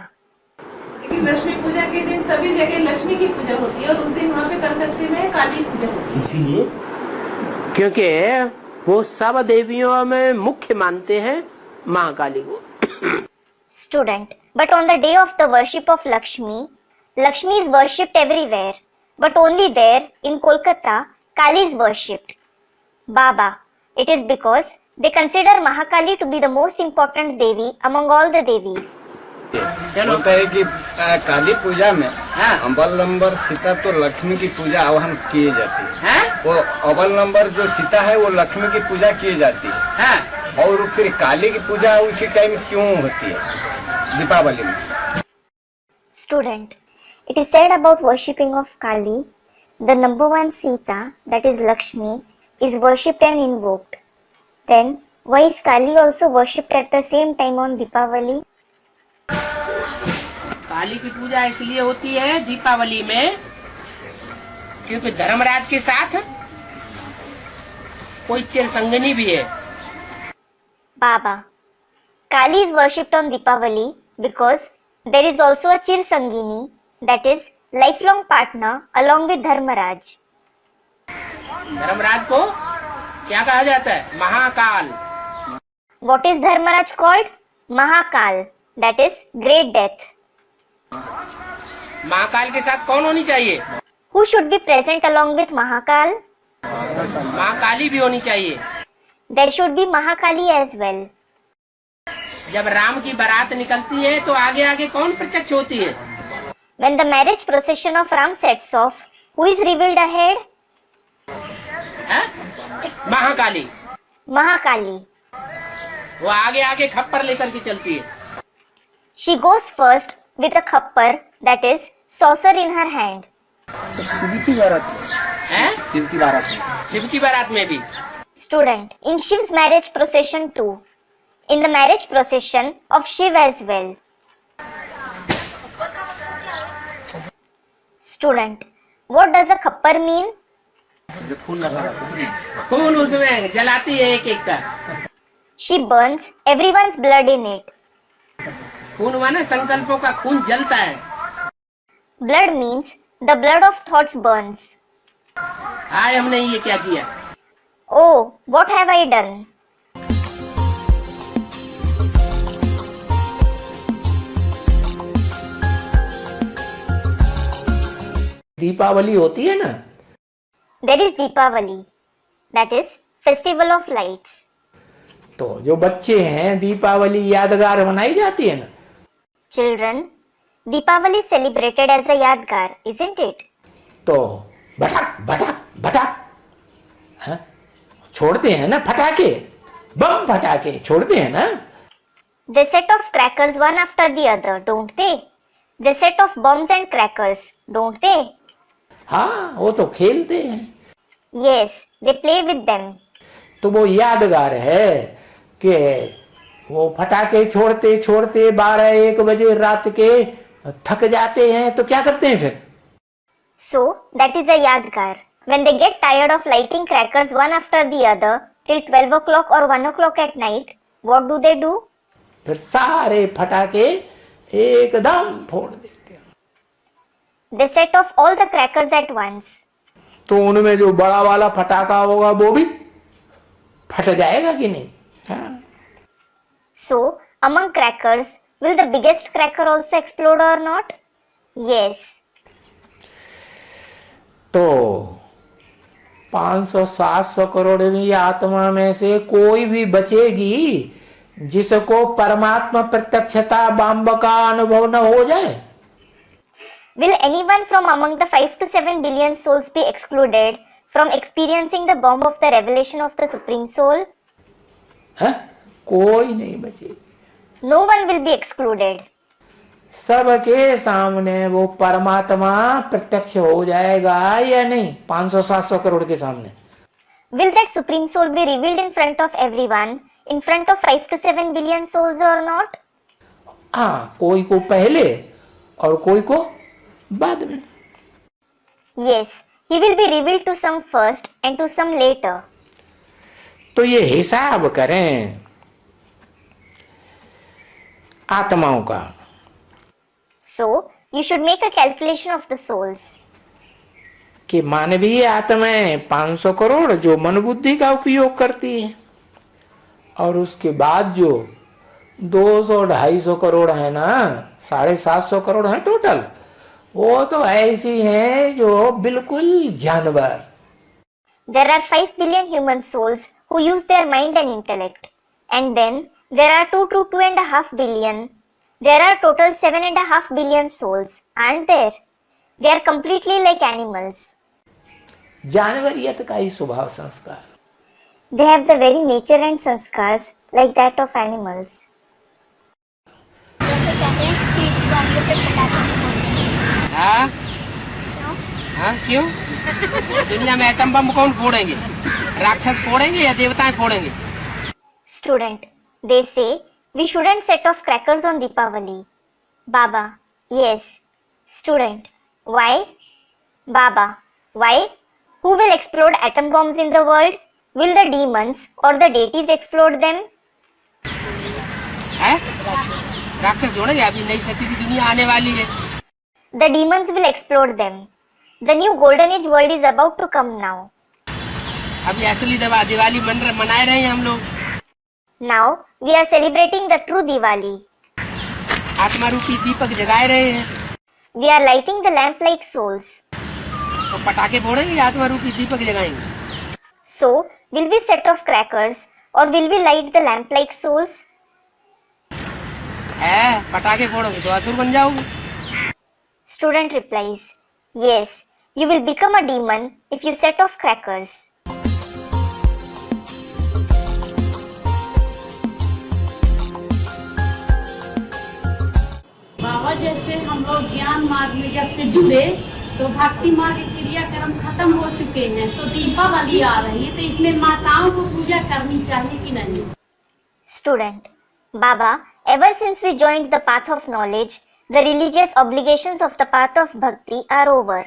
लेकिन लक्ष्मी पूजा के दिन सभी जगह लक्ष्मी की पूजा होती है और उस दिन वहाँ पे कलकत्ते में काली पूजा होती है। इसीलिए क्योंकि वो सब देवियों में मुख्य मानते हैं महाकाली को। Student, but on the day of the worship of Lakshmi, Lakshmi is worshipped everywhere, but only there in Kolkata, Kali is worshipped. Baba, it is because they consider Mahakali to be the most important Devi among all the Devis. बोलता है कि काली पूजा में अव्वल number Sita तो लक्ष्मी की पूजा आह्वान किए जाती है। वो अव्वल नंबर जो सीता है वो लक्ष्मी की पूजा की जाती है और फिर काली की पूजा उसी टाइम क्यों होती है दीपावली में? Student, it is said about worshipping of Kali, the number one Sita, that is Lakshmi, is worshipped and invoked. Then, why is Kali also worshipped at the same time on Deepavali? काली की पूजा इसलिए होती है दीपावली में क्योंकि धर्मराज के साथ कोई चिरसंगिनी भी है। Baba, Kali is worshipped on Deepavali because there is also a Chir Sangini, that is lifelong partner along with Dharmaraj. Dharmaraj को क्या कहा जाता है? Mahakal. What is Dharmaraj called? Mahakal, that is great death. Mahakal के साथ कौन होनी चाहिए? Who should be present along with Mahakal? Mahakali भी होनी चाहिए। There should be Mahakali as well. जब राम की बारात निकलती है तो आगे आगे कौन प्रत्यक्ष होती है? When the marriage procession of Ram sets off, who is revealed ahead? Mahakali. Mahakali. वो आगे आगे खप्पर लेकर के चलती है। She goes first with a khappar, that is saucer in her hand. तो शिव की बारात है, शिव की बारात में, शिव की बारात में भी। Student, in Shiv's marriage procession too. In the marriage procession of Shiv as well. Student, what does a khappar mean? खून उसमें जलाती है एक एक का। She burns everyone's blood in it. खून माने संकल्पों का खून जलता है। Blood means the blood of thoughts burns. आज हमने ये क्या किया? Oh, what have I done? Deepawali होती है ना, There is Deepavali, that is festival of lights. तो जो बच्चे हैं दीपावली यादगार मनाई जाती है ना। Children, Deepavali is celebrated as a yadgar, isn't it? तो भटक भटक भटक हाँ? छोड़ते हैं ना फटाके, बम फटाके छोड़ते हैं ना। They set off crackers one after the other, don't they? They set off bombs and crackers, don't they? हाँ, वो तो खेलते हैं। Yes, they play with them. तो वो यादगार है कि वो फटाके छोड़ते छोड़ते 12-1 बजे रात के थक जाते हैं तो क्या करते हैं फिर? So, that is a yadgar. When they get tired of lighting crackers one after the other till 12 o'clock or 1 o'clock at night, what do? फिर सारे फटाके एकदम फोड़ देते हैं। They set off all the crackers at once. तो उनमें जो बड़ा वाला फटाका होगा वो भी फट जाएगा कि नहीं? हाँ। So, among crackers, will the biggest cracker also explode or not? Yes. तो 500-700 करोड़ की आत्मा में से कोई भी बचेगी जिसको परमात्मा प्रत्यक्षता बम का अनुभव न हो जाए? Will anyone from among the 5 to 7 billion souls be excluded from experiencing the bomb of the revelation of the Supreme Soul? है? कोई नहीं बचेगी। No one will be excluded. सबके सामने वो परमात्मा प्रत्यक्ष हो जाएगा या नहीं? 500-700 करोड़ के सामने Will that Supreme Soul be revealed in front of everyone, in front of 5 to 7 billion souls or not? हाँ, कोई को पहले और कोई को बाद में। Yes, he will be revealed to some first and to some later. तो ये हिसाब करें आत्माओं का। So, you should make a calculation of the souls. कि मानवीय आत्माएं 500 करोड़ जो मन बुद्धि का उपयोग करती है, और उसके बाद जो 200-250 करोड़ है ना, 750 करोड़ है टोटल, वो तो ऐसी हैं जो बिल्कुल जानवर। There are 5 billion human souls who use their mind and intellect. And then there are 2 to 2.5 billion. There are total 7.5 billion souls, aren't there? They are completely like animals. जानवरियत का ही स्वभाव संस्कार। They have the very nature and sanskars like that of animals. हाँ? हाँ, क्यों? दुनिया में atom bomb कौन फोड़ेंगे? राक्षस फोड़ेंगे या देवताएं फोड़ेंगे? Student, they say we shouldn't set off crackers on Deepavali. Baba, yes. Student, why? Baba, why? Who will explode atom bombs in the world? Will the demons or the deities explode them? है? राक्षस जोड़ेंगे? अभी नई सती की दुनिया आने वाली है। The demons will explode them. The new golden age world is about to come now. अभी असली दिवाली मनाए रहे हैं हम लोग। Now we are celebrating the true Diwali. आत्मा रूपी दीपक जगाए रहे हैं। We are lighting the lamp like souls. तो पटाखे फोड़ेंगे, आत्मा रूपी दीपक जगाएंगे। So, will we set off crackers or will we light the lamp like souls? है, पटाखे फोड़ोगे तो असुर बन जाओगे। Student replies, yes, you will become a demon if you set off crackers. बाबा जैसे हम लोग ज्ञान मार्ग में जब से जुड़े तो भक्ति मार्ग के क्रियाक्रम खत्म हो चुके हैं, तो दीपावली आ रही है, तो इसमें माताओं को पूजा करनी चाहिए कि नहीं? Student, Baba, ever since we joined the path of knowledge, the religious obligations of the path of bhakti are over.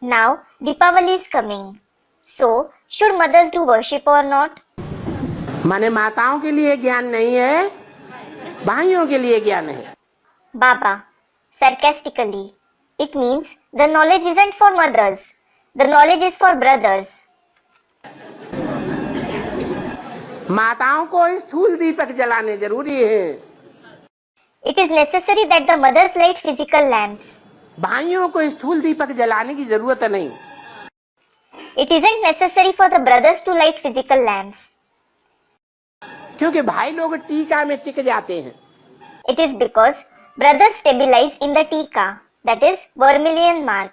Now, Deepavali is coming. So, should mothers do worship or not? माने माताओं के लिए ज्ञान नहीं है, भाइयों के लिए ज्ञान है। Baba, sarcastically, it means the knowledge isn't for mothers. The knowledge is for brothers. माताओं को स्थूल दीपक जलाने जरूरी है। It is necessary that the mothers light physical lamps. भाइयों को स्थूल दीपक जलाने की जरूरत नहीं। It isn't necessary for the brothers to light physical lamps. क्योंकि भाई लोग टीका में टिक जाते हैं। It is because brothers stabilize in the tika, that is vermilion mark.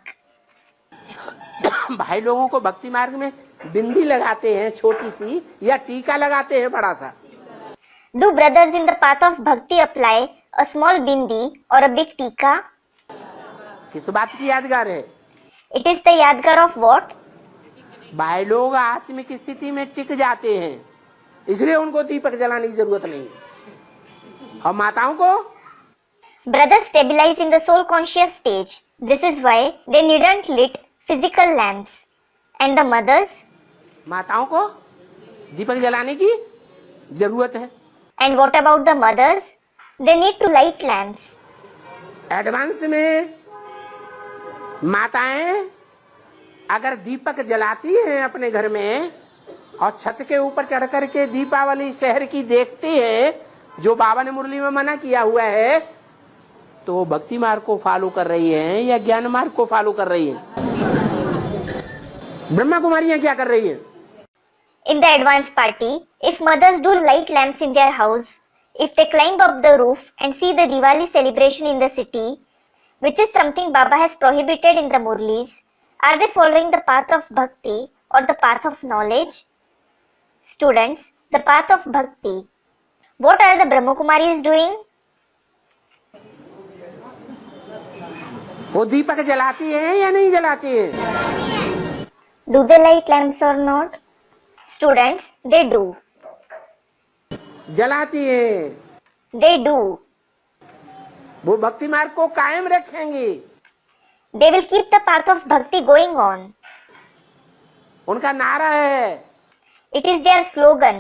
भाई लोगों को भक्ति मार्ग में बिंदी लगाते हैं छोटी सी, या टीका लगाते हैं बड़ा सा। Do brothers in the path of bhakti apply a small bindi or a big tika? किस बात की यादगार है? It is the yadgar of what? भाई लोग आत्मिक स्थिति में टिक जाते हैं, इसलिए उनको दीपक जलाने की जरूरत नहीं। और माताओं को Brothers stabilize in the soul conscious stage. This is why they needn't lit physical lamps. And the mothers? माताओं को दीपक जलाने की जरूरत है। And what about the mothers? They need to light lamps. Advance में माताएं अगर दीपक जलाती हैं अपने घर में और छत के ऊपर चढ़ करके दीपावली शहर की देखती है, जो बाबा ने मुरली में मना किया हुआ है, तो वो भक्ति मार्ग को फॉलो कर रही हैं या ज्ञान मार्ग को फॉलो कर रही हैं? ब्रह्मा कुमारियां क्या कर रही हैं? In the advanced party, if mothers do light lamps in their house, if they climb up the roof and see the Diwali celebration in the city, which is something Baba has prohibited in the Murlis, are they following the path of bhakti or the path of knowledge? Students, the path of bhakti. What are the Brahma Kumaris doing? वो दीपक जलाती है या नहीं जलाती है? Do they light lamps or not? Students, they do. जलाती है। They do. वो भक्ति मार्ग को कायम रखेंगी। They will keep the path of bhakti going on. उनका नारा है। It is their slogan.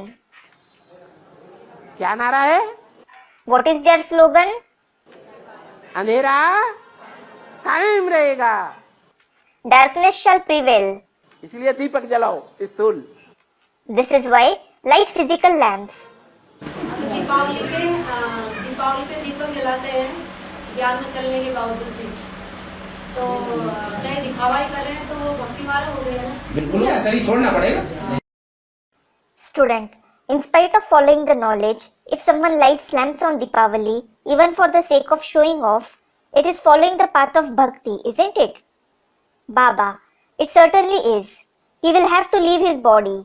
क्या नारा है? What is their slogan? अंधेरा कायम रहेगा, Darkness shall prevail. इसलिए दीपक जलाओ स्थूल। This is why light physical lamps. Deepawali पे दीपक जलाते हैं ज्ञान में चलने के बावजूद भी, तो चाहे दिखावा ही करें तो वो भक्ति मार्ग हो गया है। बिल्कुल ऐसा ही छोड़ना पड़ेगा। Student, in spite of following the knowledge, if someone lights lamps on Deepavali, even for the sake of showing off, it is following the path of bhakti, isn't it? Baba, it certainly is. He will have to leave his body.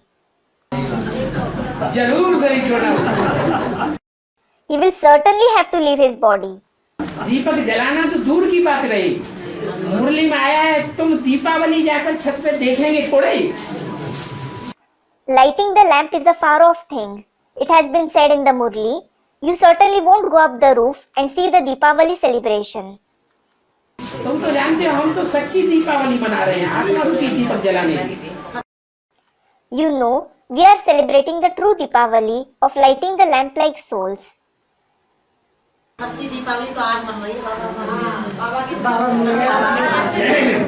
जरूर सही छोड़ा। He will certainly have to leave his body. दीपक जलाना तो दूर की बात रही, मुरली में आया है तुम दीपावली जाकर छत पे देखेंगे थोड़े ही। Lighting the lamp is a far off thing. It has been said in the Murli, you certainly won't go up the roof and see the Deepavali celebration. तुम तो जानते हो हम तो सच्ची दीपावली मना रहे हैं, आत्मा रूपी दीपक जलाने की। You know, we are celebrating the true Deepavali of lighting the lamp like souls. सच्ची दीपावली तो आज मन रही है बाबा की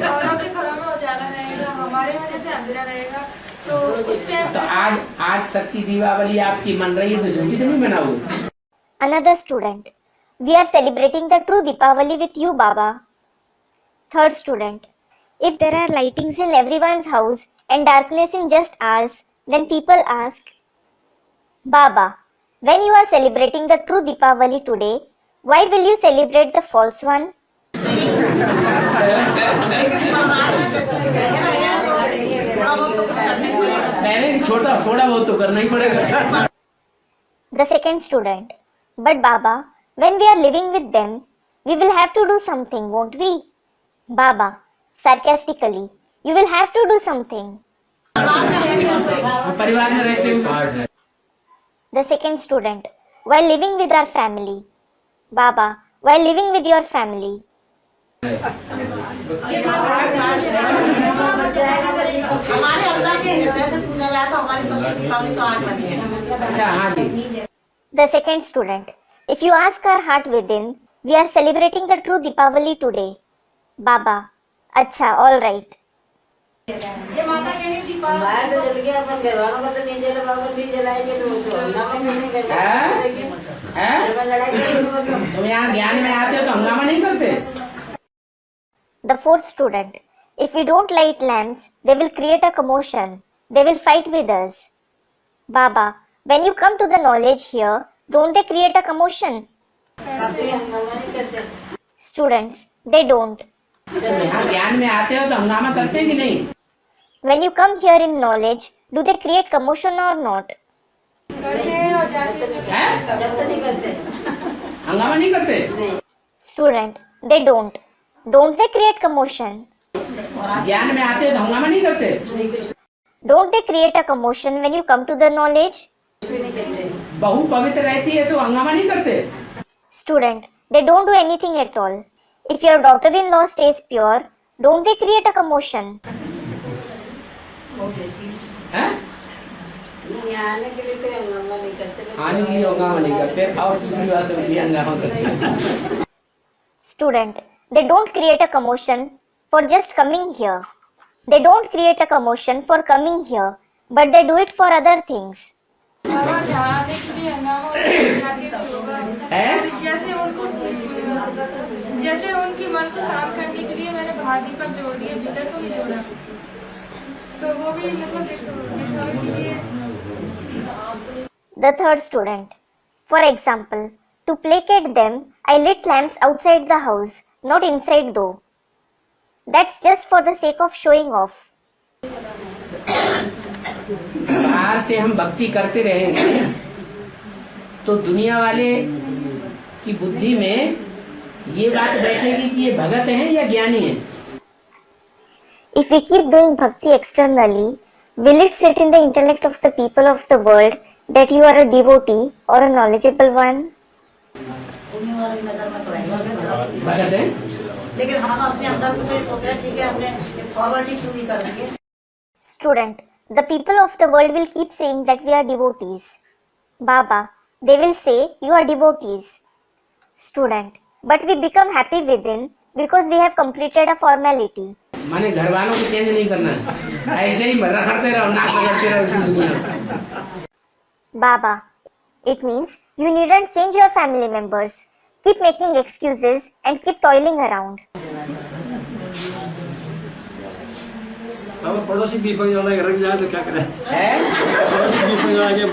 औरों के घरों में उजाला रहेगा, हमारे में जैसे अंधेरा रहेगा, तो उसमें तो आज सच्ची दीपावली आपकी मन रही है तो झूठी तो नहीं मनाओगे? Another student, we are celebrating the true Deepavali with you, Baba. Third student, if there are lightings in everyone's house and darkness in just ours, then people ask, Baba, when you are celebrating the true Deepavali today, why will you celebrate the false one? छोटा बहुत तो करना ही पड़ेगा। The second student, but Baba, when we are living with them, we will have to do something, won't we? Baba, sarcastically. You will have to do something. परिवार में रहते हैं। The second student. While living with our family. Baba, while living with your family. अच्छा हाँ जी। The second student. If you ask our heart within, we are celebrating the true Deepavali today. Baba, अच्छा, all right. तुम यहाँ ज्ञान में आते हो तो हंगामा नहीं करते? The fourth student. If we don't light lamps, they will create a commotion. They will fight with us. Baba, when you come to the knowledge here, don't they create a commotion? Students, they don't. यहाँ ज्ञान में आते हो तो हंगामा करते हैं कि नहीं? When you come here in knowledge, do they create commotion or not? हंगामा नहीं करते? Student, they don't. Don't they create commotion? ज्ञान में आते हो तो हंगामा नहीं करते? Don't they create a commotion when you come to the knowledge? बहू पवित्र रहती है तो हंगामा नहीं करते? Student, they don't do anything at all. If your daughter-in-law stays pure, don't they create a commotion? आने के लिए हंगामा नहीं करते और दूसरी बात के लिए हंगामा करते। Student, they don't create a commotion for just coming here. They don't create a commotion for coming here, but they do it for other things. जैसे उनकी मन को शांत करने के लिए मैंने बाहर दीपक जोड़ दिया, भीतर को नहीं जोड़ा, तो वो भी मतलब के लिए। The third student. For example, to placate them, I lit lamps outside the house, not inside though. That's just for the sake of showing off. बाहर से हम भक्ति करते रहेंगे तो दुनिया वाले की बुद्धि में ये बात बैठेगी कि ये भगत हैं या ज्ञानी हैं। If we keep doing bhakti externally, will it sit in the intellect of the people of the world that you are a devotee or a knowledgeable one? भगत हैं? लेकिन हम अपने अंदर से तो सोचते हैं ठीक है हमने फॉरवर्डिंग शुरू नहीं करेंगे। Student, the people of the world will keep saying that we are devotees. Baba, they will say you are devotees. Student, but we become happy within because we have completed a formality. माने घर वालों को change नहीं करना है, ऐसे ही रखते रहो, नाक रखते रहो इसी दुनिया में। Baba, it means you needn't change your family members. Keep making excuses and keep toiling around. अब पड़ोसी दीपक जला के रख जाए तो क्या करें? पड़ोसी दीपक जला के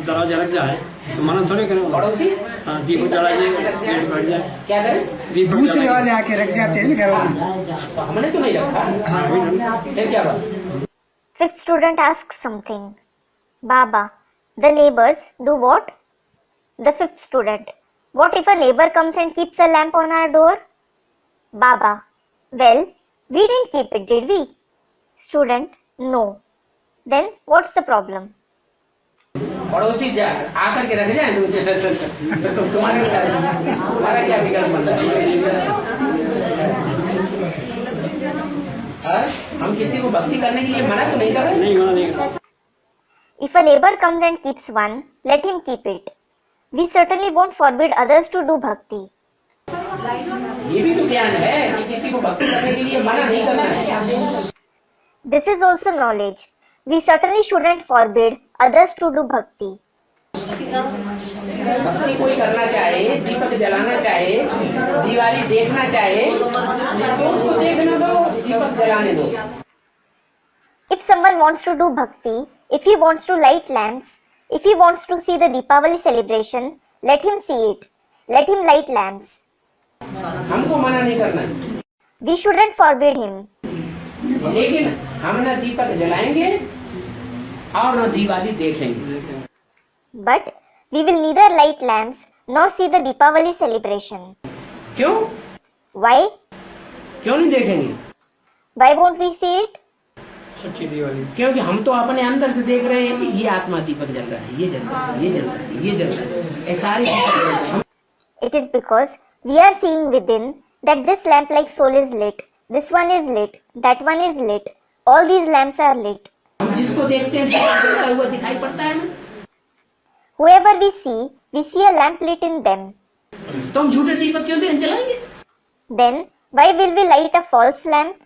दरवाजा रख जाए तो मना थोड़ी करें। पड़ोसी? हाँ, दीपक जला के पेट भर जाए। क्या करें? दूसरे वाले आके रख जाते हैं घर वाले। हमने तो नहीं रखा। हाँ, फिर क्या बात? Fifth student asks something. Baba, the neighbors do what? The fifth student. What if a neighbor comes and keeps a lamp on our door? Baba, well, we didn't keep it, did we? Student, no. Then what's the problem? पड़ोसी आकर के रख जाए तो तुम्हारा क्या विकल्प बन रहा है? हम किसी को भक्ति करने के लिए मना तो नहीं कर रहे? नहीं मना नहीं कर। If a neighbor comes and keeps one, let him keep it. We certainly won't forbid others to do bhakti. ये भी तो ज्ञान है कि किसी को भक्ति करने के लिए मना नहीं करना है। This is also knowledge. We certainly shouldn't forbid others to do bhakti. भक्ति कोई करना चाहे, दीपक जलाना चाहे, दिवाली देखना चाहे तो उसको देखने दो, दीपक जलाने दो। If someone wants to do bhakti, if he wants to light lamps, if he wants to see the Deepavali celebration, let him see it. Let him light lamps. हमको मना नहीं करना, We shouldn't forbid him. लेकिन हम न दीपक जलाएंगे और न दिवाली देखेंगे। But we will neither light lamps nor see the Deepavali celebration. क्यों? Why? क्यों नहीं देखेंगे? Why won't we see it? सच्ची दिवाली। क्योंकि हम तो अपने अंदर से देख रहे हैं कि ये आत्मा दीपक जल रहा है, ये जल रहा है, ये जल रहा है, ये जल रहा है, ये सारे दीपक जल रहे हैं। It is because we are seeing within that this lamp-like soul is lit, this one is lit, that one is lit, all these lamps are lit. हम जिसको देखते हैं दीपक जलता हुआ दिखाई पड़ता है ना, Whoever we see a lamp lit in them. तो हम झूठे दीपक क्यों जलाएंगे? Then why will we light a false lamp?